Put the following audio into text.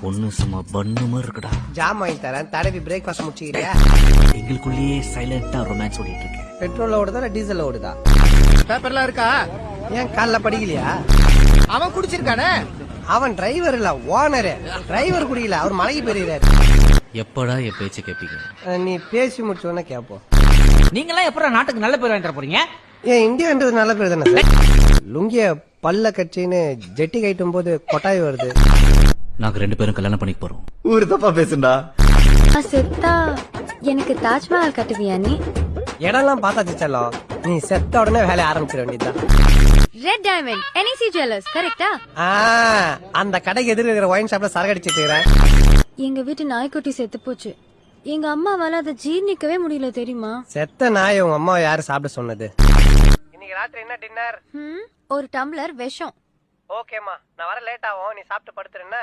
பொண்ணு சும்மா பண்ணுமா இருக்குடா. ஜாம் வாங்கி தரேன், தடவி பிரேக்ஃபாஸ்ட் முடிச்சுக்கிறியா? எங்களுக்குள்ளேயே சைலண்டா ரொமான்ஸ் ஓடிட்டு இருக்கேன். பெட்ரோல்ல ஓடுதா இல்ல டீசல்ல ஓடுதா? பேப்பர்லாம் இருக்கா? ஏன் காலைல படிக்கலையா? அவன் குடிச்சிருக்கானே. அவன் டிரைவர் இல்ல, ஓனரு. டிரைவர் குடிக்கல, அவர் மலைக்கு போயிருக்காரு. எப்படா என் பேச்சு கேப்பீங்க? நீ பேசி முடிச்சோன்னா கேப்போம். நீங்களாம் எப்படா நாட்டுக்கு நல்ல பேர் வாங்கிட்டு போறீங்க? ஏன் இந்தியான்றது நல்ல பேர் தானே சார்? லுங்கிய பல்ல கட்சின்னு ஜெட்டி கைட்டும் போது கொட்டாய் வருது. நாங்க 2 பேரும் கல்யாணம் பண்ணிக்க போறோம். ஊரு தப்பா பேசுண்டா. செத்தா எனக்கு தாஜ்மஹால் கட்டுவியா நீ? இடம்லாம் பார்த்தாச்சு செல்லம், நீ செத்த உடனே வேலைய ஆரம்பிச்சிட வேண்டியதுதான். ரெட் டைமண்ட் NEC ஜுவல்லர்ஸ் கரெக்டா? அந்த கடைக்கு எதிர இருக்கிற ஒயின் ஷாப்ல சரக்கு அடிச்சிட்டு எங்க வீட்டு நாய்க்குட்டி செத்து போச்சு. எங்க அம்மாவால அதை ஜீர்ணிக்கவே முடியல தெரியுமா? செத்த நாய் உங்க அம்மா யாரு சாப்பிட சொன்னது? இன்னைக்கு ராத்திரி என்ன டின்னர்? ஒரு டம்ளர் விஷம். ஓகேமா, நான் வர லேட் ஆகும், நீ சாப்பிட்டு படுத்துறேன்னா.